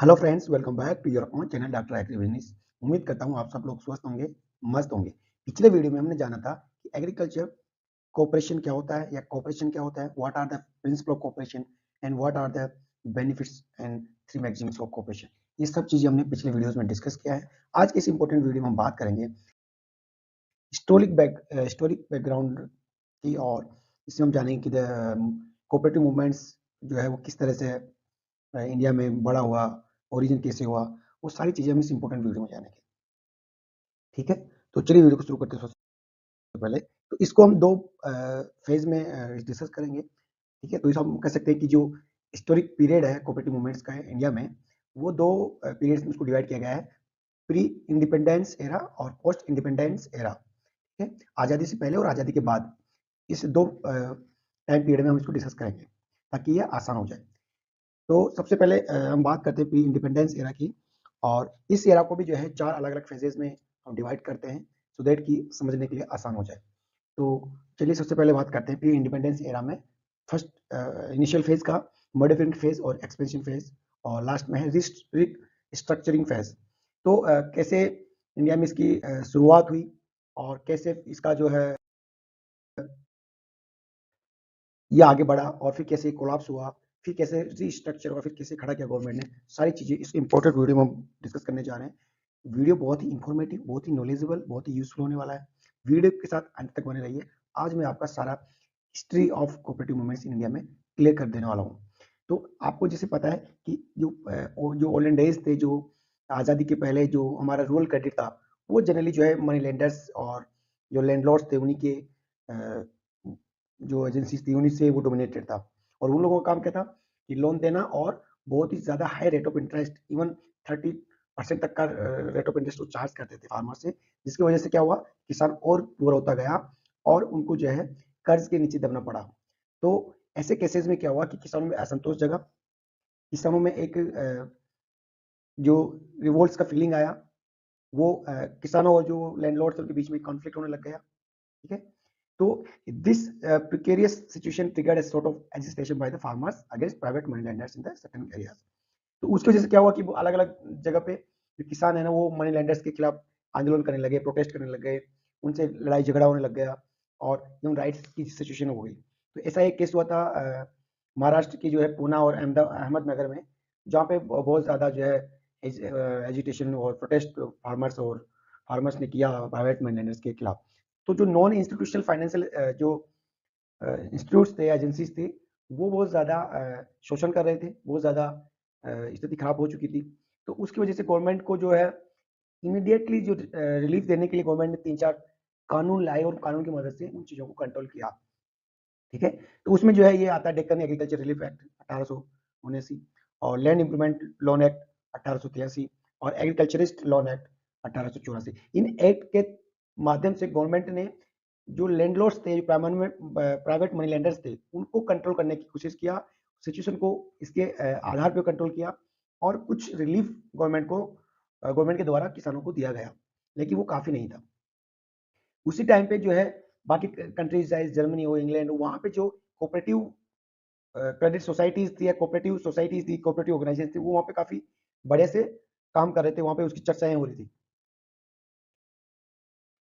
Hello friends, welcome back to your own channel doctor agri business. उम्मीद करता हूँ आप सब लोग स्वस्थ होंगे, मस्त होंगे। पिछले वीडियो में हमने जाना था कि एग्रीकल्चर कोऑपरेशन क्या होता है या कोऑपरेशन क्या होता है, what are the principle of cooperation and what are the benefits and three maxims of cooperation. ये सब चीजें हमने पिछले वीडियोस में डिस्कस किया है। आज के इस इंपॉर्टेंट वीडियो में हम बात करेंगे हिस्टोरिक बैकग्राउंड की, और इसमें हम जानेंगे कि द कोऑपरेटिव मूवमेंट्स जो है वो किस तरह से इंडिया में बड़ा हुआ, ओरिजिन कैसे हुआ, वो सारी चीजें हम इस इंपॉर्टेंट वीडियो में जानेंगे। ठीक है, तो चलिए वीडियो को शुरू करते हैं। सबसे पहले तो इसको हम दो फेज में डिस्कस करेंगे। ठीक है, तो इस हम कह सकते हैं कि जो हिस्टोरिक पीरियड है कोऑपरेटिव मूवमेंट्स का है इंडिया में, वो दो पीरियड्स में उसको डिवाइड किया गया है, प्री इंडिपेंडेंस एरा और पोस्ट इंडिपेंडेंस एरा। ठीक है, आज़ादी से पहले और आज़ादी के बाद, इस दो टाइम पीरियड में हम इसको डिस्कस करेंगे ताकि ये आसान हो जाए। तो सबसे पहले हम बात करते हैं प्री इंडिपेंडेंस एरा की, और इस एरा को भी जो है चार अलग अलग फेजेस में हम डिवाइड करते हैं सो दैट कि समझने के लिए आसान हो जाए। तो चलिए सबसे पहले बात करते हैं प्री इंडिपेंडेंस एरा में। फर्स्ट इनिशियल फेज का मॉडिफिकेशन फेज और एक्सपेंशन फेज, और लास्ट में है रिस्ट्रक्चरिंग फेज। तो कैसे इंडिया में इसकी शुरुआत हुई और कैसे इसका जो है ये आगे बढ़ा, और फिर कैसे कोलैप्स हुआ, फिर कैसे रीस्ट्रक्चर हुआ, फिर कैसे खड़ा किया गवर्नमेंट ने, सारी चीजें इस इंपॉर्टेंट वीडियो में हम डिस्कस करने जा रहे हैं। वीडियो बहुत ही इंफॉर्मेटिव, बहुत ही नॉलेजेबल, बहुत ही यूजफुल होने वाला है। वीडियो के साथ अंत तक बने रहिए। आज मैं आपका सारा history of cooperative movements in India में क्लियर कर देने वाला हूँ। तो आपको जैसे पता है कि जो ओल्डन डेज थे, जो आज़ादी के पहले जो हमारा रूरल क्रेडिट था, वो जनरली जो है मनी लेंडर्स और जो लैंडलॉर्ड्स थे उन्हीं के जो एजेंसीज थी उन्हीं से वो डोमिनेटेड था। और उन लोगों का काम क्या था कि लोन देना, और बहुत ही ज्यादा high rate of interest, even 30% तक का रेट ऑफ इंटरेस्ट वो चार्ज करते थे फार्मर से, जिसकी वजह से क्या हुआ, किसान और पूरा होता गया और उनको जो है कर्ज के नीचे दबना पड़ा। तो ऐसे केसेस में क्या हुआ कि किसानों में असंतोष जगा, किसानों में एक जो रिवोल्ट्स का फीलिंग आया, वो किसानों और जो लैंडलॉर्ड्स के बीच में कॉन्फ्लिक्ट होने लग गया। ठीक है, तो this precarious situation triggered a sort of agitation by the farmers against private money lenders in the certain areas। तो उसकी वजह से क्या हुआ कि वो अलग अलग जगह पे जो किसान है ना, वो मनी लेंडर्स के खिलाफ आंदोलन करने लगे, प्रोटेस्ट करने लग गए, उनसे लड़ाई झगड़ा होने लग गया, और ह्यूमन राइट्स की सिचुएशन हो गई। तो ऐसा एक केस हुआ था महाराष्ट्र की जो है पूना और अहमदनगर में, जहाँ पे बहुत ज्यादा जो है एजिटेशन और प्रोटेस्ट फार्मर्स ने किया प्राइवेट मनी लेंडर्स के खिलाफ। तो जो नॉन इंस्टीट्यूशनल फाइनेंशियल जो इंस्टीट्यूट्स थे, एजेंसीज थे, वो बहुत ज़्यादा शोषण कर रहे थे, बहुत ज़्यादा स्थिति खराब हो चुकी थी। तो उसकी वजह से गवर्नमेंट को जो है इमीडिएटली जो रिलीफ देने के लिए गवर्नमेंट ने 3-4 कानून लाए, और कानून की मदद से उन चीज़ों को कंट्रोल किया। ठीक है, तो उसमें जो है ये आता है डेक्कन एग्रीकल्चर रिलीफ एक्ट 1879, और लैंड इंप्रूवमेंट लोन एक्ट 1883, और agriculturist loan act 1884। In act के माध्यम से गवर्नमेंट ने जो लैंडलॉर्ड्स थे, जो प्राइवेट मनी लेंडर्स थे, उनको कंट्रोल करने की कोशिश किया, सिचुएशन को इसके आधार पर कंट्रोल किया, और कुछ रिलीफ गवर्नमेंट के द्वारा किसानों को दिया गया, लेकिन वो काफी नहीं था। उसी टाइम पे जो है बाकी कंट्रीज चाहे जर्मनी हो, इंग्लैंड हो, वहां पे जो कोऑपरेटिव क्रेडिट सोसाइटीज थी या कोऑपरेटिव ऑर्गेनाइजेशन थी, वो वहां पे काफी बड़े से काम कर रहे थे, वहां पे उसकी चर्चाएं हो रही थी।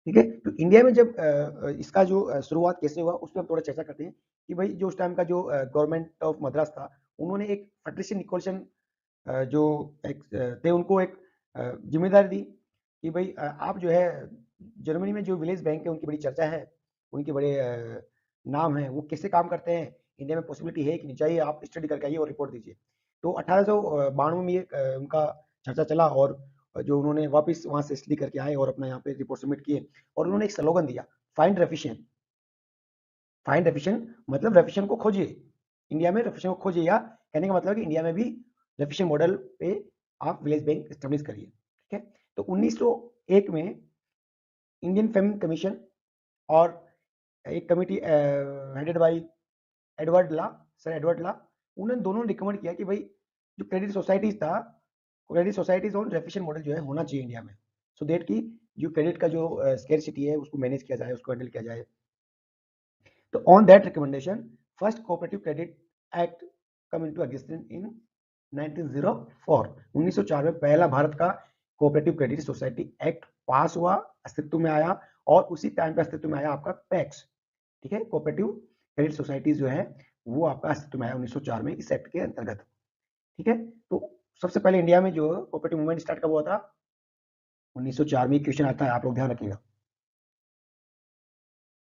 ठीक है, तो इंडिया में जब इसका जो शुरुआत कैसे हुआ उस पर हम थोड़ा चर्चा करते हैं कि भाई जो उस टाइम का जो गवर्नमेंट ऑफ मद्रास था, उन्होंने एक पैट्रिशियन निकोलसन जो एक थे, उनको एक जिम्मेदारी दी कि भाई आप जो है जर्मनी में जो विलेज बैंक है उनकी बड़ी चर्चा है, उनके बड़े नाम है, वो कैसे काम करते हैं, इंडिया में पॉसिबिलिटी है कि नहीं, चाहिए आप स्टडी करके आइए और रिपोर्ट दीजिए। तो 1892 में ये उनका चर्चा चला, और जो उन्होंने वापस वहां से स्टडी करके आए और अपना यहाँ पे रिपोर्ट सबमिट किए, और उन्होंने एक स्लोगन दिया, फाइंड रेफिशिएंट। फाइंड रेफिशिएंट मतलब रेफिशिएंट को खोजिए, इंडिया में रेफिशिएंट को खोजिए, या कहने का मतलब है कि इंडिया में भी रेफिशिएंट मॉडल पे आप विलेज बैंक स्टैब्लिश करिए। ठीक है, तो 1901 में इंडियन फेमिन कमीशन और एक committee headed by Edward Law sir Edward Law, उन्होंने दोनों रिकमेंड किया कि भाई जो क्रेडिट सोसाइटीज और रेफिशिएंट मॉडल जो है होना चाहिए इंडिया में, सो देट की जो क्रेडिट का जो स्केर्सिटी है उसको मैनेज किया जाए, उसको हैंडल किया जाए। तो on that recommendation first cooperative credit act come into existence in 1904 1904 में पहला भारत का कोऑपरेटिव क्रेडिट सोसाइटी एक्ट पास हुआ, अस्तित्व में आया, और उसी टाइम पे अस्तित्व में आया आपका पैक्स। ठीक है, कोऑपरेटिव क्रेडिट सोसाइटी जो है वो आपका अस्तित्व में आया 1904 में इस एक्ट के अंतर्गत। ठीक है, तो सबसे पहले इंडिया में जो कोऑपरेटिव मूवमेंट स्टार्ट कब हुआ था? 1904 में। क्वेश्चन आता है, आप लोग ध्यान रखिएगा।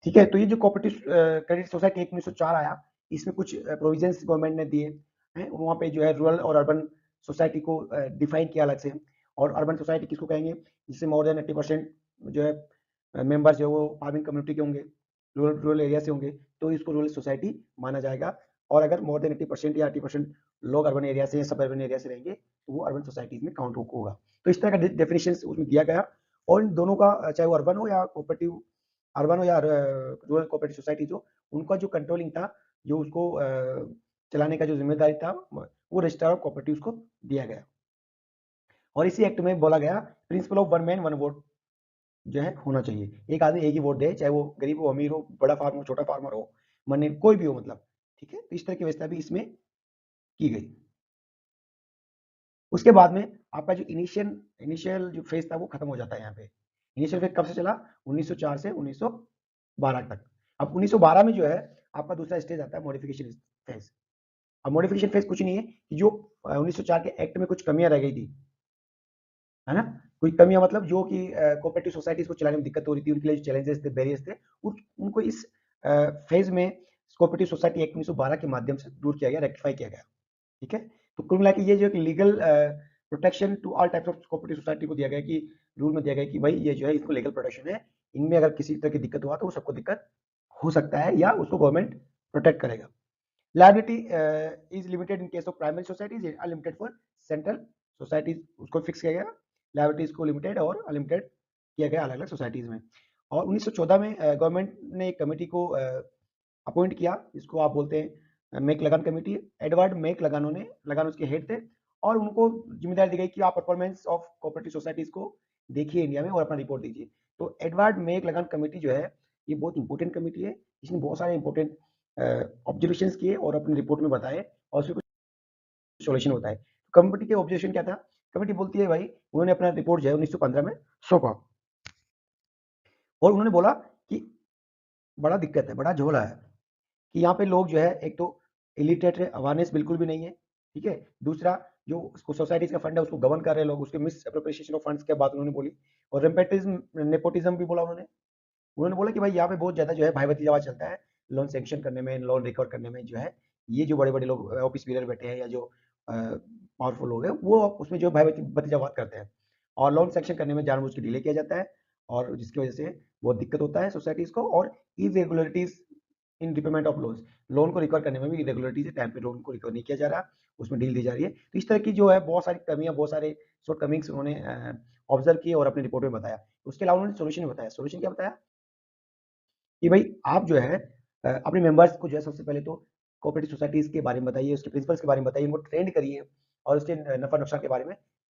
ठीक है, तो ये जो कोऑपरेटिव क्रेडिट सोसाइटी एक्ट 1904 आया, इसमें कुछ प्रोविजंस गवर्नमेंट ने दिए हैं। वहाँ पे जो है रूरल और अर्बन सोसाइटी को डिफाइन किया अलग से। और अर्बन सोसाइटी किसको कहेंगे? जिससे मोर देन 80% जो है मेंबर्स जो वो फार्मिंग कम्युनिटी के होंगे, रूरल एरिया से होंगे, तो इसको रूरल सोसाइटी माना जाएगा। और अगर मोर देन 80% या 80% लोग अर्बन एरिया से या सब अर्बन एरिया से रहेंगे, तो वो अर्बन सोसाइटीज में काउंट होगा। तो इस तरह का डेफिनेशन उसमें दिया गया। और इन दोनों का चाहे वो अर्बन हो या कोऑपरेटिव, अर्बन हो या रूरल कोऑपरेटिव सोसाइटी, जो उनका जो कंट्रोलिंग था, जो उसको चलाने का जो जिम्मेदारी था, वो रजिस्ट्रार ऑफ कोऑपरेटिव्स को दिया गया। और इसी एक्ट में बोला गया principle of one man one vote जो है होना चाहिए। एक आदमी एक ही वोट दे, चाहे वो गरीब हो, अमीर हो, बड़ा फार्मर हो, छोटा फार्मर हो, मने कोई भी हो, मतलब। ठीक है, तो इस तरह की व्यवस्था भी इसमें की गई। उसके बाद में आपका जो इनिशियल जो फेज था वो खत्म हो जाता है यहाँ पे। इनिशियल फेज कब से चला? 1904 से 1912 तक। अब 1912 में जो है आपका दूसरा स्टेज आता है, मॉडिफिकेशन फेज। अब मॉडिफिकेशन फेज कुछ नहीं है कि जो 1904 के एक्ट में कुछ कमियां रह गई थी, है ना, कुछ कमियां, मतलब जो कि कोऑपरेटिव सोसाइटीज को चलाने में दिक्कत हो रही थी, उनके लिए चैलेंजेस थे, बैरियर्स थे, उनको इस फेज में कोऑपरेटिव सोसाइटी एक्ट 1912 के माध्यम से दूर किया गया, रेक्टिफाई किया गया। ठीक है, तो कुल मिला के ये जो एक legal protection to all types of cooperative society को दिया गया, कि रूल में दिया गया कि भाई ये जो है इसको लीगल प्रोटेक्शन है, इनमें अगर किसी तरह की दिक्कत हुआ तो वो सबको दिक्कत हो सकता है, या उसको गवर्नमेंट प्रोटेक्ट करेगा। Liability is limited in case of primary societies, unlimited for central societies, उसको फिक्स किया गया। लायबिलिटीज को लिमिटेड और अनलिमिटेड किया गया अलग अलग सोसाइटीज में। और 1914 में गवर्नमेंट ने एक कमेटी को अपॉइंट किया, इसको आप बोलते हैं मेक लगान कमेटी। एडवर्ड मेक लगान उसके हेड थे, और उनको जिम्मेदारी दी गई कि आप परफॉर्मेंस ऑफ कोऑपरेटिव सोसाइटीज को देखिए इंडिया में और अपना रिपोर्ट दीजिए। तो एडवर्ड मेक लगान कमेटी जो है ये बहुत इंपॉर्टेंट कमेटी है, इसने बहुत सारे इंपॉर्टेंट ऑब्जर्वेशन किए और अपनी रिपोर्ट में बताए, और उसमें कुछ सोल्यूशन बताए। कमेटी के ऑब्जर्वेशन क्या था? कमेटी बोलती है भाई, उन्होंने अपना रिपोर्ट जो है 1915 में सौंपा, और उन्होंने बोला कि बड़ा दिक्कत है, बड़ा झोला है, कि यहाँ पे लोग जो है, एक तो इलिटरेट है, अवेयरनेस बिल्कुल भी नहीं है। ठीक है, दूसरा जो उसको सोसाइटीज का फंड है उसको गवर्न कर रहे हैं लोग, उसके मिस अप्रोप्रिएशन ऑफ फंड्स की बात उन्होंने बोली। और रेम्पेटिज्म नेपोटिज्म भी बोला उन्होंने। उन्होंने बोला कि भाई यहाँ पे बहुत ज्यादा जो है भाई भतीजावाद चलता है, लोन सैंक्शन करने में, लोन रिकवर करने में, जो है ये जो बड़े बड़े लोग ऑफिस बीरर बैठे हैं या जो पावरफुल लोग हैं, वो उसमें जो भाई भतीजावाद करते हैं, और लोन सैंक्शन करने में जानबूझ के डिले किया जाता है, और जिसकी वजह से बहुत दिक्कत होता है सोसाइटीज को। और irregularities in repayment of loans, loan को रिकवर करने में भी इरेगुलरिटीज है, टाइम पे लोन को रिकवर नहीं किया जा रहा, उसमें डील दी जा रही है। तो इस तरह की जो है बहुत सारी कमियां, बहुत सारे शॉर्ट कमिंग्स उन्होंने ऑब्जर्व किए और अपनी रिपोर्ट में बताया। उसके अलावा उन्होंने सोल्यूशन बताया। सोल्यूशन क्या बताया? कि भाई आप जो है अपने मेंबर्स को जो है सबसे पहले तो कोऑपरेटिव सोसाइटीज के बारे में बताइए, उसके प्रिंसिपल्स के बारे में बताइए, उनको ट्रेंड करिए, और उसके नफा नुकसान के बारे में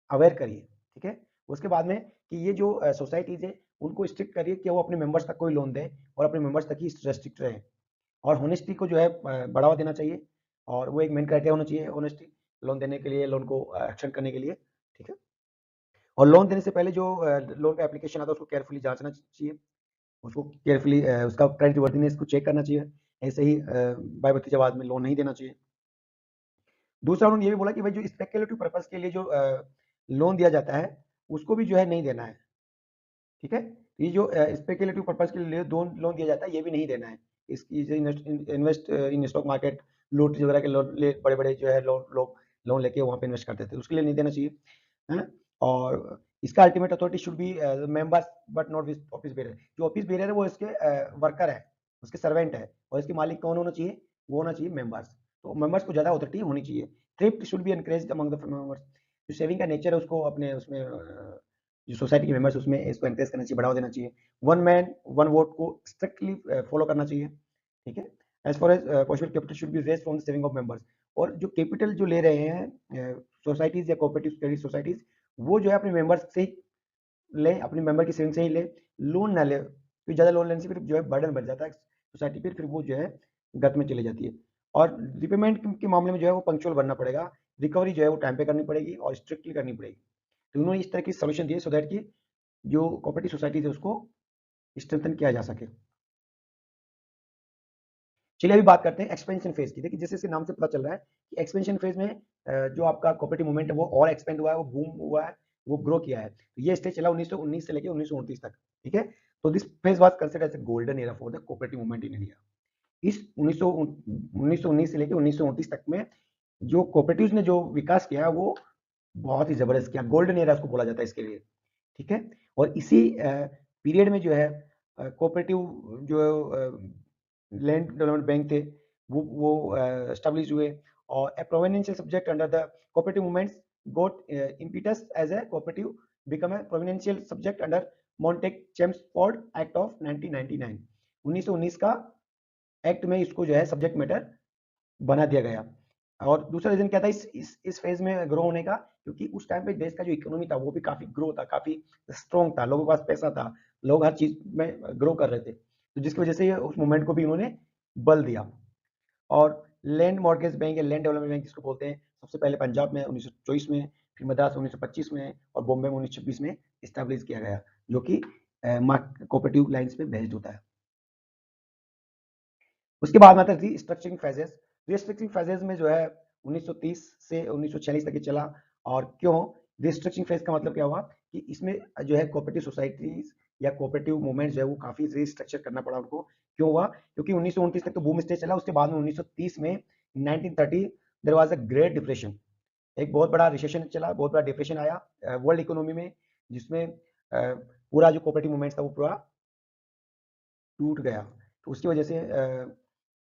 अवेयर करिए। ठीक है, उसके बाद में कि ये जो सोसाइटीज है उनको स्ट्रिक्ट करिए कि वो अपने मेंबर्स तक कोई लोन दें, और अपने मेंबर्स तक ही रेस्ट्रिक्ट रहे। और होनेस्टी को जो है बढ़ावा देना चाहिए, और वो एक मेन क्राइटेरिया होना चाहिए, होनेस्टी, लोन देने के लिए, लोन को एक्शन करने के लिए। ठीक है, और लोन देने से पहले जो लोन का एप्लीकेशन आता है उसको केयरफुली जांचना चाहिए, उसको केयरफुली उसका क्रेडिट वर्दीनेस को चेक करना चाहिए। ऐसे ही बाय भतीजावाद में लोन नहीं देना चाहिए। दूसरा उन्होंने ये भी बोला कि भाई जो स्पेकुलेटिव पर्पस के लिए जो लोन दिया जाता है उसको भी जो है नहीं देना है। ठीक है, ये जो स्पेकुलेटिव पर्पस के लिए लोन दिया जाता है ये भी नहीं देना है। इसकी इन्वेस्ट इन स्टॉक मार्केट, लूट वगैरह के लोन, बड़े बड़े जो है लोन, लोग लोन लेके वहां पे इन्वेस्ट करते थे, उसके लिए नहीं देना चाहिए, है ना। और इसका ultimate authority should be members but not office bearer. जो ऑफिस बेरर है वो इसके वर्कर है, उसके सर्वेंट है, और इसके मालिक कौन होना चाहिए? वो होना चाहिए मेंबर्स। तो मेंबर्स को ज्यादा अथॉरिटी होनी चाहिए। Thrift should be encouraged among the members. जो सेविंग का नेचर है उसको अपने उसमें जो सोसाइटी के मेंबर्स उसमें इसको एनकरेज करना चाहिए, बढ़ावा देना चाहिए। वन मैन वन वोट को स्ट्रिक्टली फॉलो करना चाहिए। ठीक है, as far as possible capital should be raise from the saving of members. और जो कैपिटल जो ले रहे हैं सोसाइटीज या कोऑपरेटिव क्रेडिट सोसाइटीज, वो जो है अपने मेंबर्स से ही ले, अपने मेंबर की सेविंग से ही ले, लोन ना ले, क्योंकि ज्यादा लोन लेने से फिर जो है बर्डन बढ़ जाता है सोसाइटी पर, फिर वो जो है गत में चली जाती है। और रिपेमेंट के मामले में जो है वो पंक्चुअल बनना पड़ेगा, रिकवरी जो है वो टाइम पे करनी पड़ेगी और स्ट्रिक्टली करनी पड़ेगी। तो उन्होंने इस तरह की सोल्यूशन दिए सो दैट कि जो कोऑपरेटिव सोसाइटीज है उसको स्ट्रेंथन किया जा सके। चलिए अभी बात करते हैं एक्सपेंशन फेज की। देखिए जैसे इसके नाम से पता चल रहा है कि एक्सपेंशन फेज में जो आपका कोऑपरेटिव मूवमेंट है वो और एक्सपेंड हुआ है, वो बूम हुआ है, वो ग्रो किया है। तो ये स्टेज चला 1919 से लेकर 1929 तक, ठीक है। तो this phase was considered as a golden era for the cooperative movement in India. इस 1919 से लेकर 1929 तक में जो कोऑपरेटिव्स ने जो विकास किया है वो बहुत ही जबरदस्त किया, गोल्डन एरा उसको बोला जाता है इसके लिए, ठीक है। और इसी पीरियड में जो है कोऑपरेटिव जो लैंड डेवलपमेंट बैंक थे वो एस्टेब्लिश हुए, और a provincial subject under the cooperative movements got impetus as a cooperative become a provincial subject under Montague-Chelmsford Act of 1999। 1919 का एक्ट में इसको जो है सब्जेक्ट मैटर बना दिया गया। और दूसरा रीजन क्या था इस फेज में ग्रो होने का, क्योंकि उस टाइम पे देश का जो इकोनॉमी था वो भी काफी ग्रो था, काफी स्ट्रॉन्ग था, लोगों के पास पैसा था, लोग हर चीज में ग्रो कर रहे थे, तो जिसकी वजह से उस मूवमेंट को भी इन्होंने बल दिया। और लैंड मॉर्गेज बैंक या लैंड डेवलपमेंट बैंक जिसको बोलते हैं, सबसे पहले पंजाब में 1924 में, फिर मद्रास 1925 में, और बॉम्बे में 1926 में स्टैब्लिश किया गया, जो कि कोऑपरेटिव लाइंस पे बेस्ड होता है। उसके बाद आता है रीस्ट्रक्चरिंग फेजेस। रीस्ट्रक्चरिंग फेजेस में जो है 1930 से 1946 तक ये चला। और क्यों रीस्ट्रक्चरिंग फेज का मतलब क्या हुआ कि इसमें जो है कोऑपरेटिव सोसाइटीज या कोऑपरेटिव मूवमेंट जो है वो काफी रीस्ट्रक्चर करना पड़ा उनको। क्यों हुआ? क्योंकि 1929 तक तो बूम स्टेज चला, उसके बाद में 1930 में 1930 there was a great depression, एक बहुत बड़ा रिसेशन चला, बहुत बड़ा डिप्रेशन आया वर्ल्ड इकोनॉमी में, जिसमें पूरा जो कोऑपरेटिव मूवमेंट था वो पूरा टूट गया। तो उसकी वजह से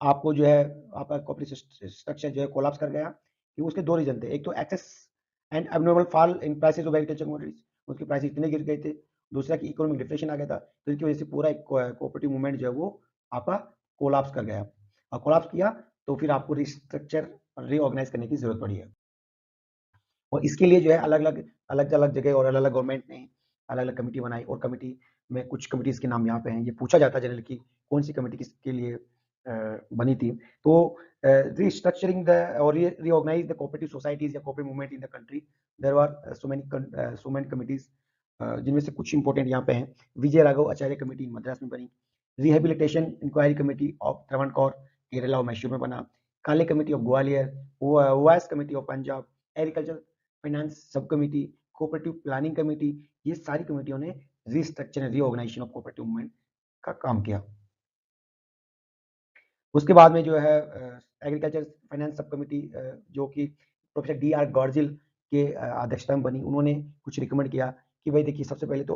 आपको जो है आपका कॉर्पोरेट स्ट्रक्चर जो है कोलैप्स कर गया। कि उसके दो रीजन थे, एक तो excess and abnormal fall in prices of agriculture commodities, उसके प्राइस इतने गिर गए थे। दूसरा कि इकोनॉमिक डिप्रेशन आ गया था, तो इसकी वजह से पूरा एक कोऑपरेटिव मूवमेंट जो है वो आपका कोलैप्स कर गया। और कोलैप्स किया तो फिर आपको रिस्ट्रक्चर रीऑर्गेनाइज करने की जरूरत पड़ी है। और इसके लिए जो है अलग अलग जगह और अलग अलग गवर्नमेंट ने अलग अलग कमेटी बनाई, और कमेटी में कुछ कमिटीज के नाम यहाँ पे हैं। ये पूछा जाता है जनरल की कौन सी कमेटी किसके लिए बनी थी। तो रिस्ट्रक्चरिंग द और रीऑर्गेनाइज द कोऑपरेटिव सोसाइटीज या cooperative movement in the country, there were so many committees, जिनमें से कुछ इंपॉर्टेंट यहाँ पे हैं। विजय राघव आचार्य कमेटी मद्रास में बनी, rehabilitation inquiry committee of Travancore Kerala और मैसूर में बना, Kale committee of Gwalior, Owais committee of Punjab, agriculture finance sub committee, cooperative planning committee, ये सारी कमेटियों ने restructure and reorganisation of cooperative movement का काम किया। उसके बाद में जो है एग्रीकल्चर फाइनेंस सब कमेटी, जो कि प्रोफेसर डी आर गॉर्जिल के अध्यक्षता में बनी, उन्होंने कुछ रिकमेंड किया कि भाई देखिए सबसे पहले तो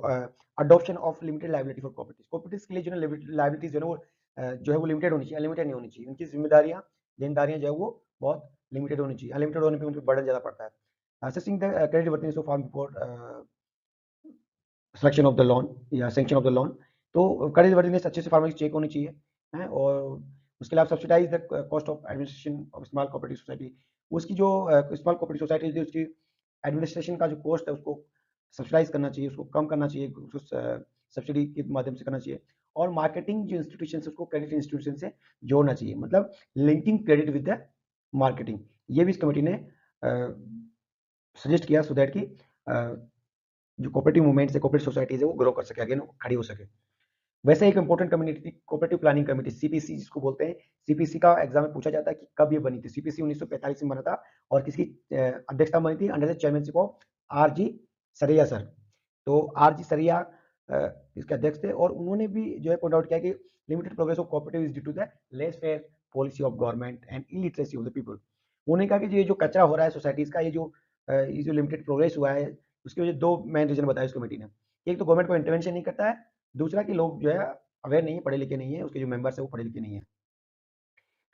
adoption of limited liability for properties, properties के लिए जो है लाइबिलिटीज जो है वो जो है वो लिमिटेड होनी चाहिए, अनलिमिटेड नहीं होनी चाहिए। उनकी जिम्मेदारियां देनदारियां जो है वो बहुत लिमिटेड होनी चाहिए, अनलिमिटेड होने पे उन पर बर्डन ज्यादा पड़ता है। Assessing the credit worthiness of firm before selection of the loan या सैंक्शन ऑफ द लोन, तो क्रेडिट वर्थिनेस अच्छे से फार्मर की चेक होनी चाहिए है। और उसके अलावा subsidize the cost of administration of small cooperative society, उसकी जो स्मॉल कोऑपरेटिव सोसाइटी थी उसकी एडमिनिस्ट्रेशन का जो कॉस्ट है उसको सब्सिडाइज करना चाहिए, उसको कम करना चाहिए, उसको सब्सिडी के माध्यम से करना चाहिए। और मार्केटिंग जो इंस्टीट्यूशन है उसको क्रेडिट इंस्टीट्यूशन से जोड़ना चाहिए, मतलब linking credit with the marketing. ये भी इस कमेटी ने सजेस्ट किया सो दैट की जो कोऑपरेटिव मूवमेंट्स है, कोऑपरेटिव सोसाइटीज है वो ग्रो कर सके, अगेन खड़ी हो सके। वैसे एक इंपॉर्टेंट कम्युनिटी थी कोऑपरेटिव प्लानिंग कमेटी, सीपीसी जिसको बोलते हैं। सीपीसी का एग्जाम में पूछा जाता है कि कब ये बनी थी। सीपीसी 1945 में बना था, और किसकी अध्यक्षता बनी थी? Under the chairmanship of R G Saraiya sir. तो आर जी सरैया इसके अध्यक्ष थे, और उन्होंने भी जो है पॉइंट आउट किया कि limited progress of cooperative is due to the laissez faire policy of government and illiteracy of the people. उन्होंने कहा कि ये जो कचरा हो रहा है सोसाइटीज का, ये जो लिमिटेड प्रोग्रेस हुआ है, उसकी वजह दो मेन रीजन बताया इस कमेटी ने। एक तो गवर्नमेंट को इंटरवेंशन नहीं करता है, दूसरा कि लोग जो है अवेयर नहीं है, पढ़े लिखे नहीं है, उसके जो मेंबर्स है वो पढ़े लिखे नहीं है।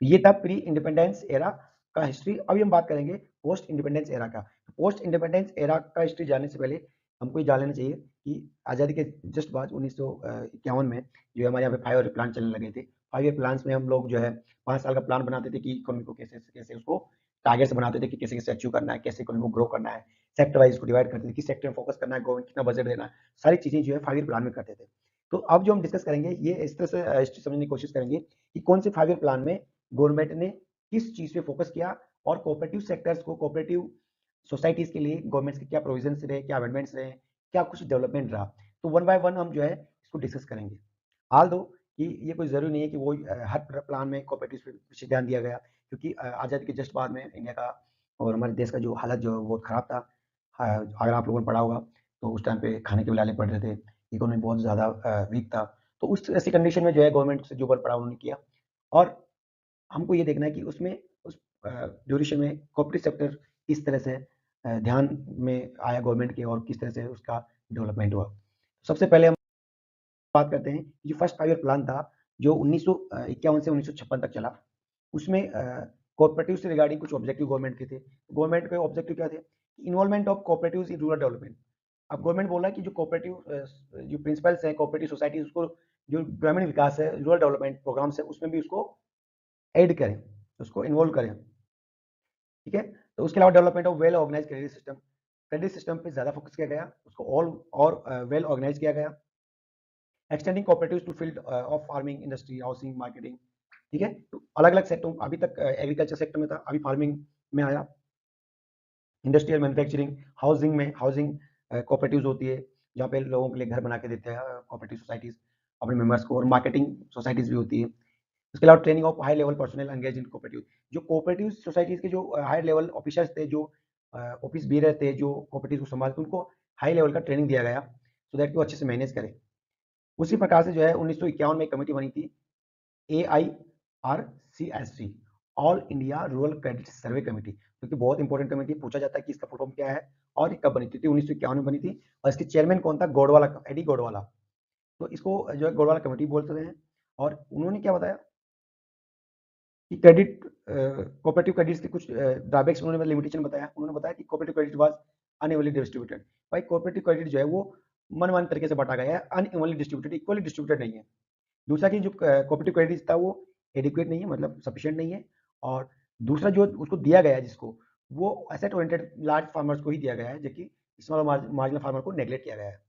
ये था प्री इंडिपेंडेंस एरा का हिस्ट्री। अभी हम बात करेंगे पोस्ट इंडिपेंडेंस एरा का। पोस्ट इंडिपेंडेंस एरा का हिस्ट्री जानने से पहले हमको ये जान लेना चाहिए कि आज़ादी के जस्ट बाद 1951 में जो है हमारे यहाँ पे 5 ईयर प्लान चलने लगे थे। 5 ईयर प्लान में हम लोग जो है 5 साल का प्लान बनाते थे कि इकोनॉमी को कैसे कैसे उसको टारगेट्स बनाते थे कि कैसे कैसे अचीव करना है, कैसे इकोनॉमी को ग्रो करना है, सेक्टर वाइज को डिवाइड करते थे, किस सेक्टर में फोकस करना है, गवर्नमेंट कितना बजट देना है, सारी चीजें जो है 5 ईयर प्लान में करते थे। तो अब जो हम डिस्कस करेंगे ये इस तरह से हिस्ट्री समझने की कोशिश करेंगे कि कौन से 5 ईयर प्लान में गवर्नमेंट ने किस चीज पे फोकस किया और कोऑपरेटिव सेक्टर्स को, कोऑपरेटिव सोसाइटीज के लिए गवर्नमेंट के क्या प्रोविजंस रहे, क्या अमेंडमेंट्स रहे, क्या कुछ डेवलपमेंट रहा। तो वन बाय वन हम जो है इसको डिस्कस करेंगे। हाल दो कि ये कोई जरूरी नहीं है कि वो हर प्लान में कोऑपरेटिव पे विशेष ध्यान दिया गया, क्योंकि आजादी के जस्ट बाद में इंडिया का और हमारे देश का जो हालत जो है वो बहुत खराब था। अगर आप लोगों ने पढ़ा होगा तो उस टाइम पे खाने के बिलाले पड़ रहे थे, इकोनॉमी बहुत ज़्यादा वीक था। तो उस ऐसी कंडीशन में जो है गवर्नमेंट से जो बन पड़ा उन्होंने किया, और हमको ये देखना है कि उसमें उस ड्यूरेशन में कॉर्पोरेट सेक्टर किस तरह से ध्यान में आया गवर्नमेंट के, और किस तरह से उसका डेवलपमेंट हुआ। सबसे पहले हम बात करते हैं, जो फर्स्ट 5 ईयर प्लान था जो 1951 से 1956 तक चला, उसमें कोऑपरेटिव से रिगार्डिंग कुछ ऑब्जेक्टिव गवर्नमेंट के थे। गवर्नमेंट के ऑब्जेक्टिव क्या थे? Involvement of cooperatives in rural development. अब गवर्नमेंट बोला कि जो कोऑपरेटिव जो प्रिंसिपल्स हैं कोऑपरेटिव सोसाइटीज, उसको जो ग्रामीण विकास है, रूरल डेवलपमेंट प्रोग्राम्स है, उसमें भी उसको ऐड करें, उसको इन्वॉल्व करें। ठीक है, तो उसके अलावा development of well organize credit system पे ज्यादा फोकस किया गया, उसको ऑल और वेल ऑर्गेनाइज किया गया। Extending cooperatives to field of farming, industry, housing, marketing. ठीक है, तो अलग अलग सेक्टर, अभी तक एग्रीकल्चर सेक्टर में था, अभी फार्मिंग में आया, इंडस्ट्रियल, मैन्युफैक्चरिंग, हाउसिंग में हाउसिंग कोऑपरेटिव्स होती है जहाँ पे लोगों के लिए घर बना के देते हैं कोऑपरेटिव सोसाइटीज अपने मेंबर्स को, और मार्केटिंग सोसाइटीज भी होती है। उसके अलावा training of high level personal engage in cooperative. जो कोऑपरेटिव सोसाइटीज के जो हाई लेवल ऑफिसर्स थे, जो ऑफिस बीरर थे, जो कोऑपरेटिव को संभालते, उनको हाई लेवल का ट्रेनिंग दिया गया सो दैट वो अच्छे से मैनेज करें। उसी प्रकार से जो है 1951 में एक कमेटी बनी थी, AIRCSC, all India rural credit survey committee, जो कि बहुत इंपॉर्टेंट कमेटी, पूछा जाता है कि इसका फुल फॉर्म क्या है और ये कब बनी थी। 1951 में बनी थी, और इसके चेयरमैन कौन था? गोडवाला, एडी गोडवाला। तो इसको जो है गोडवाला कमेटी बोलते हैं। और उन्होंने क्या बताया कि क्रेडिट कोऑपरेटिव क्रेडिट्स के कुछ ड्रॉबैक्स उन्होंने लिमिटेशन बताया। उन्होंने बताया कि cooperative credit was unevenly distributed. भाई कोऑपरेटिव क्रेडिट जो है वो मनमाने तरीके से बांटा गया है, अनइवनली डिस्ट्रीब्यूटेड, इक्वली डिस्ट्रीब्यूटेड नहीं है। दूसरा कि जो कोऑपरेटिव क्रेडिट था वो एडिक्वेट नहीं है, मतलब सफिशिएंट नहीं है। और दूसरा जो उसको दिया गया है जिसको, वो एसेट ओरिएंटेड लार्ज फार्मर्स को ही दिया गया है, जबकि स्मॉल मार्जिनल फार्मर को नेग्लेक्ट किया गया है।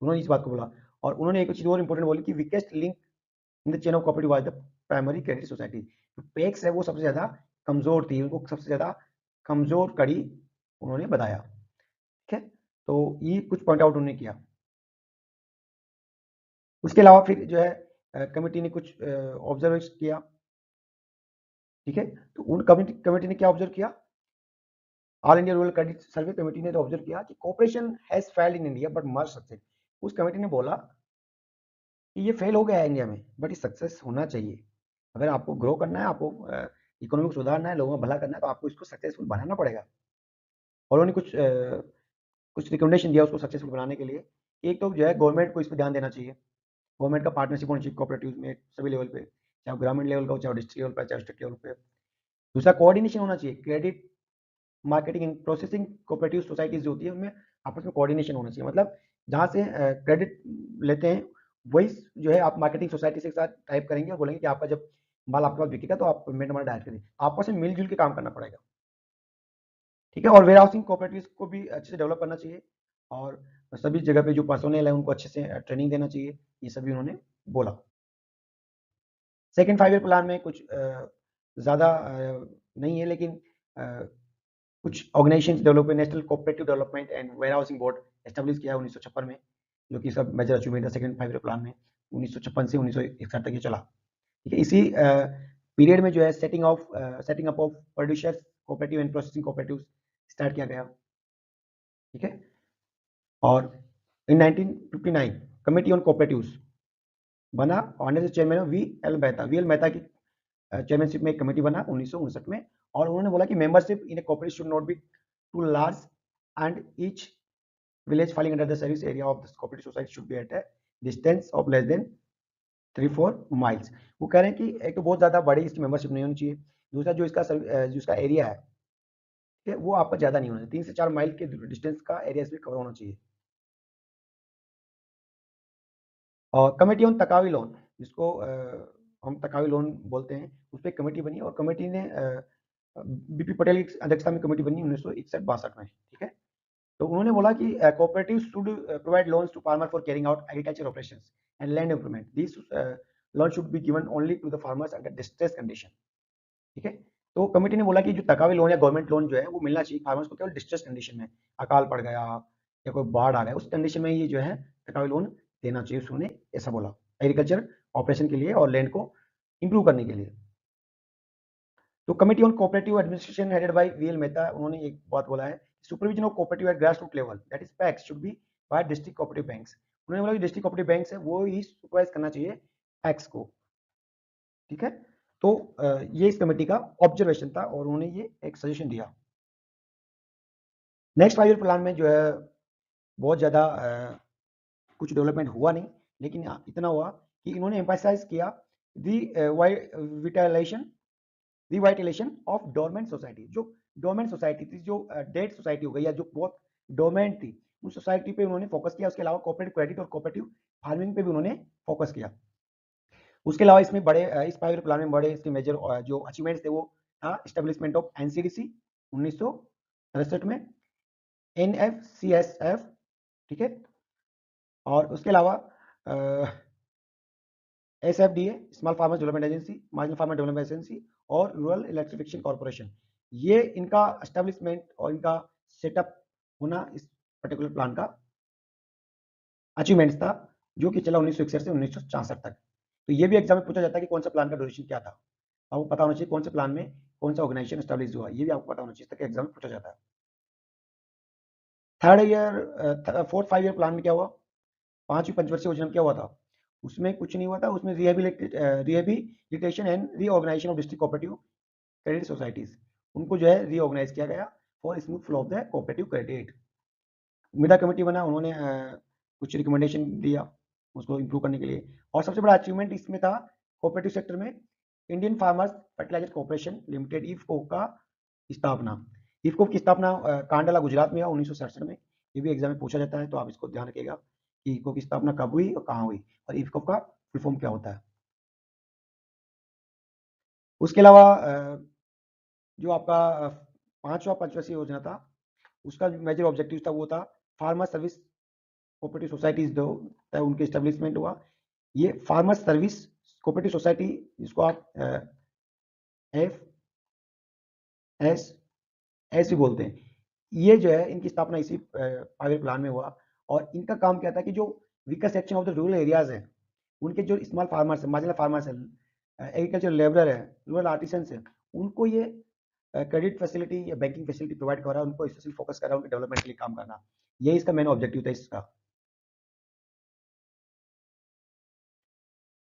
उन्होंने इस बात को बोला। और उन्होंने एक चीज और इंपॉर्टेंट बोली कि weakest link in the chain of cooperative was the primary credit society. जो पेक्स है वो सबसे ज्यादा कमजोर थी, उनको सबसे ज्यादा कमजोर कड़ी उन्होंने बताया। ठीक है, तो ये कुछ पॉइंट आउट उन्होंने किया। उसके अलावा फिर जो है कमेटी ने कुछ ऑब्जर्व किया। ठीक है, तो उन कमेटी ने क्या ऑब्जर्व किया? All India rural credit survey committee ने तो ऑब्जर्व किया कि cooperation has failed in India but must success. उस कमेटी ने बोला कि ये फेल हो गया है इंडिया में, बट ये सक्सेस होना चाहिए। अगर आपको ग्रो करना है, आपको इकोनॉमी को सुधारना है, लोगों का भला करना है, तो आपको इसको सक्सेसफुल बनाना पड़ेगा। और उन्होंने कुछ रिकमेंडेशन दिया उसको सक्सेसफुल बनाने के लिए। एक तो जो है गवर्नमेंट को इस पर ध्यान देना चाहिए, गवर्नमेंट का पार्टनरशिप होनी चाहिए कोऑपरेटिव में सभी लेवल पे, चाहे ग्रामीण लेवल का हो, चाहे डिस्ट्रिक्ट लेवल पे, चाहे स्टेट लेवल पे। दूसरा कोऑर्डिनेशन होना चाहिए, credit marketing and processing cooperative societies जो होती है उनमें आपस में कोऑर्डिनेशन होना चाहिए। मतलब जहाँ से क्रेडिट लेते हैं वही जो है आप मार्केटिंग सोसाइटी से साथ टाइप करेंगे और बोलेंगे कि आपका जब माल आपके पास बिकेगा तो आप पेमेंट हमारा डायरेक्ट करिए। आपस में मिलजुल के काम करना पड़ेगा। ठीक है, और वेयर हाउसिंग कोऑपरेटिव को भी अच्छे से डेवलप करना चाहिए, और सभी जगह पे जो पर्सोनल है उनको अच्छे से ट्रेनिंग देना चाहिए। ये सभी उन्होंने बोला। सेकेंड 5 ईयर प्लान में कुछ ज़्यादा नहीं है, लेकिन कुछ ऑर्गेनाइजेशन डेवलप हुए। National cooperative development and warehousing board establish किया 1956 में, जो कि सब मेजर अचीवमेंट है सेकंड 5 ईयर प्लान में। 1956 से 1961 तक ये चला। ठीक है, इसी पीरियड में जो है setting up of producers cooperative and processing cooperative start किया गया। ठीक है, और इन 1959 कमेटी ऑन कोऑपरेटिव्स बना, honour chairman V L Mehta की चेयरमैनशिप में एक कमेटी बना 1959 में। और उन्होंने बोला कि membership in a cooperative should not be too large and each village falling under the service area of the cooperative society should be at a distance of less than 3-4 miles। वो कह रहे हैं कि एक तो बहुत ज्यादा बड़ी इसकी मेंबरशिप नहीं होनी चाहिए। दूसरा जो इसका एरिया है, ठीक है, वो आपका ज्यादा नहीं होना चाहिए, 3 से 4 माइल के डिस्टेंस का एरिया इसमें कवर होना चाहिए। और कमेटी ऑन तकावी लोन, जिसको हम तकावी लोन बोलते हैं, उस पर कमेटी बनी, और कमेटी ने बीपी पटेल की अध्यक्षता में कमेटी बनी 1961-62 में। ठीक है, तो उन्होंने बोला कि cooperative should provide loans to farmer for carrying out agriculture operations and land improvement. This loan should be given only to the farmers under distress condition. ठीक है, तो कमेटी ने बोला कि जो तकावी लोन या गवर्नमेंट लोन जो है वो मिलना चाहिए फार्मर्स को केवल डिस्ट्रेस कंडीशन में, अकाल पड़ गया या कोई बाढ़ आ गया उस कंडीशन में ये जो है तकावी लोन देना चाहिए, उन्होंने ऐसा बोला एग्रीकल्चर ऑपरेशन के लिए और लैंड को इंप्रूव करने के लिए। तो committee on cooperative administration headed by VL Mehta, उन्होंने एक बात बोला है, supervision of cooperative at grass root level that is PACS should be by district cooperative banks. उन्होंने बोला कि डिस्ट्रिक्ट कोऑपरेटिव बैंक्स है वो ही सुपरवाइज करना चाहिए पैक्स को, ठीक है। तो ये इस कमेटी का ऑब्जर्वेशन था और उन्होंने ये एक सजेशन दिया। नेक्स्ट 5 ईयर प्लान में जो है बहुत ज़्यादा कुछ डेवलपमेंट हुआ नहीं, लेकिन इतना हुआ कि इन्होंने एम्फसाइज किया दी रिवाइटलाइजेशन ऑफ डोरमेंट सोसाइटी। जो डोरमेंट सोसाइटी थी, जो डेड सोसाइटी हो गई या जो बहुत डोरमेंट थी, उस सोसाइटी पे उन्होंने फोकस किया। उसके अलावा कोऑपरेटिव क्रेडिट और कोऑपरेटिव फार्मिंग पे भी उन्होंने फोकस किया। उसके अलावा इसमें बड़े इस 5 ईयर प्लान में बड़े इसके मेजर जो अचीवमेंट्स थे वो था एस्टेब्लिशमेंट ऑफ एनसीडीसी 1963 में, एनएफसीएसएफ, ठीक है, और उसके अलावा SFDA small farmers development agency, marginal farmer development agency और रूरल इलेक्ट्रिफिकेशन कॉर्पोरेशन। ये इनका एस्टेब्लिशमेंट और इनका सेटअप होना इस पर्टिकुलर प्लान का अचीवमेंट्स था, जो कि चला 1961 से 1964 तक। तो ये भी एग्जाम में पूछा जाता है कि कौन सा प्लान का ड्यूरेशन क्या था, आपको पता होना चाहिए कौन से प्लान में कौन सा ऑर्गेनाइजेशन एस्टेब्लिश हुआ, ये भी आपको पता होना चाहिए, तक एग्जाम में पूछा जाता है। Third year fourth 5 year plan में क्या हुआ, पांचवी पंचवर्षीय योजना में क्या हुआ था, उसमें कुछ नहीं हुआ था। उसमें rehabilitation and reorganisation of district cooperative credit societies, उनको जो है रीऑर्गेनाइज किया गया for smooth flow of the cooperative credit. मिडा कमेटी बना, उन्होंने कुछ रिकमेंडेशन दिया उसको इम्प्रूव करने के लिए। और सबसे बड़ा अचीवमेंट इसमें था कोऑपरेटिव सेक्टर में Indian farmers fertilizer corporation limited IFFCO का स्थापना। इफको की स्थापना कांडला गुजरात में हुआ 1967 में। ये भी एग्जाम में पूछा जाता है, तो आप इसको ध्यान रखिएगा कि इफको की स्थापना कब हुई और कहाँ हुई और इफको का फुल फॉर्म क्या होता है। उसके अलावा जो आपका पांचवा पंचवर्षीय योजना था, उसका जो मेजर ऑब्जेक्टिव था वो था फार्मर सर्विस कोऑपरेटिव सोसाइटीज जो उनके स्टेब्लिशमेंट हुआ। ये फार्मर सर्विस कोऑपरेटिव सोसाइटी, जिसको आप एफ एस एस भी बोलते हैं, ये जो है इनकी स्थापना इसी 5 ईयर प्लान में हुआ। और इनका काम क्या था कि जो weaker section of the rural areas है, उनके जो स्मॉल फार्मर्स है, मार्जिनल फार्मर्स है, एग्रीकल्चर लेबर है, रूरल आर्टिसंस है, उनको ये क्रेडिट फैसिलिटी या बैंकिंग फैसिलिटी प्रोवाइड कर रहा है, उनको स्पेशली फोकस कर रहा है उनके डेवलपमेंट के लिए काम करना। यही इसका मेन ऑब्जेक्टिव था इसका।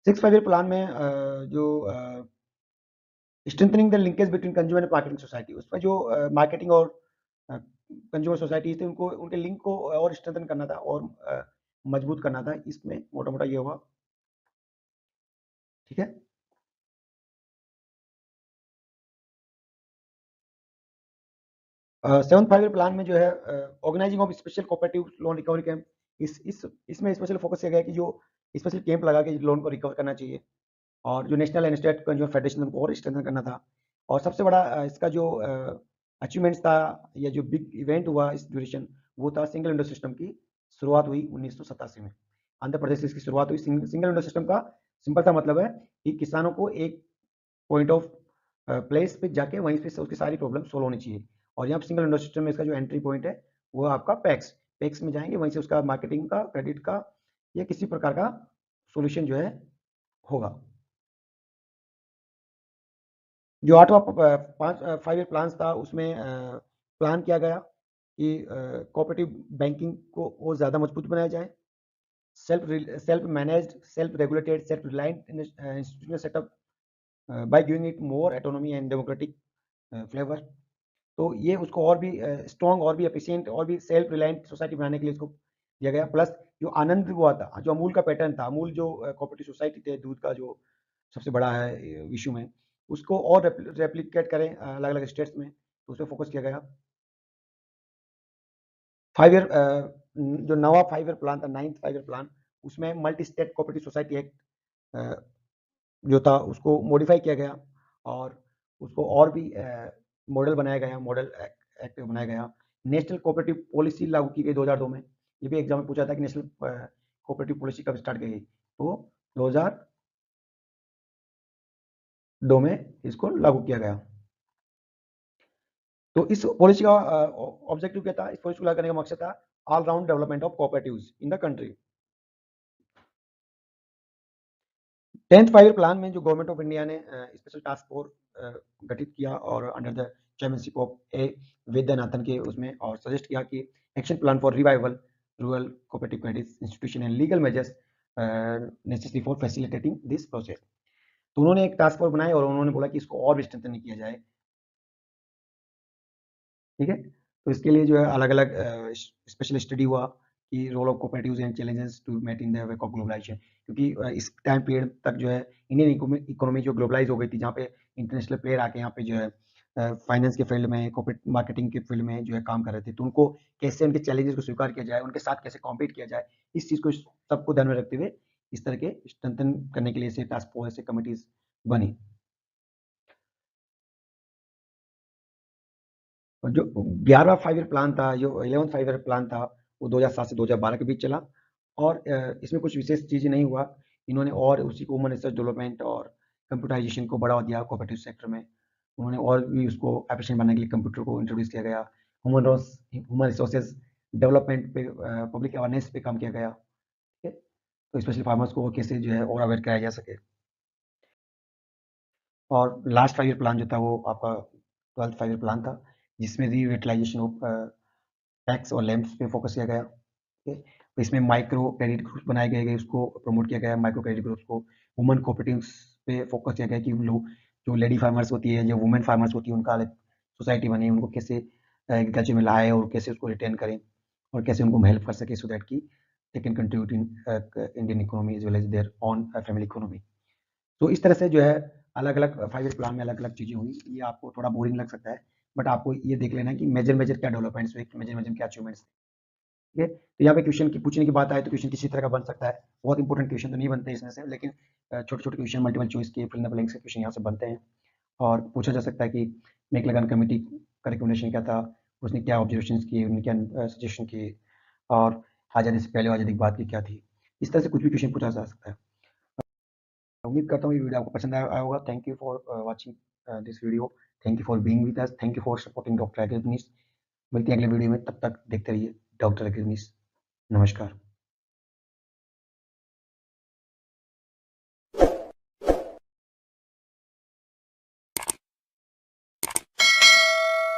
6 5 ईयर प्लान में जो strengthening the linkage between consumer and marketing society, उसमें जो मार्केटिंग और कंज्यूमर सोसाइटी थे उनको उनके लिंक को और स्ट्रेंथन करना था और मजबूत करना था। इसमें मोटा मोटा ये हुआ, ठीक है। 7th 5 ईयर प्लान में जो है organizing of special cooperative loan recovery camp, इसमें स्पेशल फोकस किया गया कि जो स्पेशल कैंप लगा के लोन को रिकवर करना चाहिए और जो national and state consumer federation को और स्ट्रेंथन करना था। और सबसे बड़ा इसका जो अचीवमेंट्स था या जो बिग इवेंट हुआ इस ड्यूरेशन, वो था सिंगल विंडो सिस्टम की शुरुआत हुई 1987 में। आंध्र प्रदेश से इसकी शुरुआत हुई। सिंगल विंडो सिस्टम का सिंपल सा मतलब है कि किसानों को एक पॉइंट ऑफ प्लेस पे जाके वहीं पे उसकी सारी प्रॉब्लम सोल्व होनी चाहिए। और यहाँ सिंगल विंडो सिस्टम में इसका जो एंट्री पॉइंट है वो आपका पैक्स पैक्स में जाएंगे, वहीं से उसका मार्केटिंग का, क्रेडिट का या किसी प्रकार का सोल्यूशन जो है होगा। जो 8वां 5 ईयर प्लान था, उसमें प्लान किया गया कि कोऑपरेटिव बैंकिंग को और ज़्यादा मजबूत बनाया जाए, self managed, self regulated, self reliant institutional setup by giving it more autonomy and democratic flavour. तो ये उसको और भी स्ट्रॉन्ग और भी एफिशिएंट और भी सेल्फ रिलायंट सोसाइटी बनाने के लिए इसको दिया गया। प्लस जो आनंद हुआ था, जो अमूल का पैटर्न था, अमूल जो कोऑपरेटिव सोसाइटी थे दूध का जो सबसे बड़ा है विश्व में, उसको और रेप्लिकेट करें अलग अलग स्टेट्स में, तो उस पर फोकस किया गया। 5 ईयर जो नवा 5 ईयर प्लान था, 9th 5 ईयर प्लान, उसमें multi state cooperative society act जो था उसको मॉडिफाई किया गया और उसको और भी मॉडल बनाया गया, मॉडल एक्ट बनाया गया। नेशनल कोऑपरेटिव पॉलिसी लागू की गई 2002 में। ये भी एग्जाम में पूछा था कि नेशनल कोऑपरेटिव पॉलिसी कब स्टार्ट की गई, तो 2002 में इसको लागू किया गया। तो इस पॉलिसी का ऑब्जेक्टिव क्या था, इस पॉलिसी को लागू करने का मकसद था all round development of cooperatives in the country. 10th 5 year plan में जो गवर्नमेंट ऑफ इंडिया ने स्पेशल टास्क फोर्स गठित किया और अंडर द चेयरमैनशिप ऑफ ए वेद्यनाथन के उसमें, और सजेस्ट किया कि action plan for revival rural cooperative credit institution and legal measures necessary for facilitating this process. तो उन्होंने एक टास्क फोर्स बनाई और उन्होंने बोला कि इसको और भी स्ट्रेंथन किया जाए। ठीक है, तो इसके लिए जो है अलग अलग स्पेशल स्टडी हुआ कि role of cooperatives and challenges to met in the wake of globalization, क्योंकि इस टाइम पीरियड तक जो है इंडियन इकोनॉमी जो ग्लोबलाइज हो गई थी, जहाँ पे इंटरनेशनल प्लेयर आके यहाँ पे जो है फाइनेंस के फील्ड में, कॉर्पोरेट मार्केटिंग के फील्ड में जो है काम कर रहे थे, तो उनको कैसे उनके चैलेंजेस को स्वीकार किया जाए, उनके साथ कैसे कॉम्पीट किया जाए, इस चीज़ को सबको ध्यान में रखते हुए इस तरह के स्ट्रेंथन करने के लिए ऐसे टास्क फोर्स, ऐसे कमिटीज बनी। और जो 11वां 5 ईयर प्लान था, जो 11th 5 ईयर प्लान था, वो 2007 से 2012 के बीच चला। और इसमें कुछ विशेष चीज़ें नहीं हुआ। इन्होंने और उसी को ह्यूमन रिसर्च डेवलपमेंट और कंप्यूटराइजेशन को बढ़ावा दिया कोऑपरेटिव सेक्टर में। उन्होंने और भी उसको एफिशिएंट बनाने के लिए कंप्यूटर को इंट्रोड्यूस किया गया। ह्यूमन रिसोर्सेज डेवलपमेंट पे, पब्लिक अवेयरनेस पे काम किया गया। ठीक है, तो स्पेशली फार्मर्स को कैसे जो है और अवेयर कराया जा सके। और लास्ट 5 ईयर प्लान जो था वो आपका 12th 5 ईयर प्लान था, जिसमें रीयूटिलाइजेशन ऑफ टैक्स और लैंप्स पे फोकस किया गया। ठीक है, तो इसमें माइक्रो क्रेडिट ग्रुप्स बनाए गए, उसको प्रमोट किया गया। माइक्रो क्रेडिट ग्रुप्स को वुमन कोऑपरेटिव्स पे फोकस किया गया कि लोग जो लेडी फार्मर्स होती है, जो वुमेन फार्मर्स होती है, उनका अलग सोसाइटी बने, उनको कैसे एग्रीकल्चर में लाए और कैसे उसको रिटेन करें और कैसे उनको हेल्प कर सके, सो दैट की they can contribute in Indian economy as well as their own family economy. तो इस तरह से जो है अलग अलग 5 ईयर प्लान में अलग अलग चीज़ें हुई। ये आपको थोड़ा बोरिंग लग सकता है, बट आपको ये देख लेना है कि मेजर मेजर क्या डेवलपमेंट्स हुए, मेजर मेजर क्या अचीवमेंट्स। ठीक है, तो यहाँ पे क्वेश्चन की पूछने की बात आए तो क्वेश्चन किसी तरह का बन सकता है। बहुत इंपॉर्टेंट क्वेश्चन तो नहीं बनते इसमें से, लेकिन छोटे छोटे क्वेश्चन मल्टीपल चॉइस के फिल इन द ब्लैंक्स के क्वेश्चन यहाँ से बनते हैं। और पूछा जा सकता है कि मैकलगन कमेटी का रिकमेंडेशन क्या था, उसने क्या ऑब्जर्वेशन किए, उन्होंने क्या सजेशन किए, और आज़ादी से पहले आज़ादी की बात की क्या थी। इस तरह से कुछ भी क्वेश्चन पूछा जा सकता है। उम्मीद करता हूँ ये वीडियो आपको पसंद आया होगा। Thank you for watching this video. Thank you for being with us. Thank you for supporting doctor Agranish. मिलते हैं अगले वीडियो में, तब तक देखते रहिए डॉक्टर अग्रनीश। नमस्कार।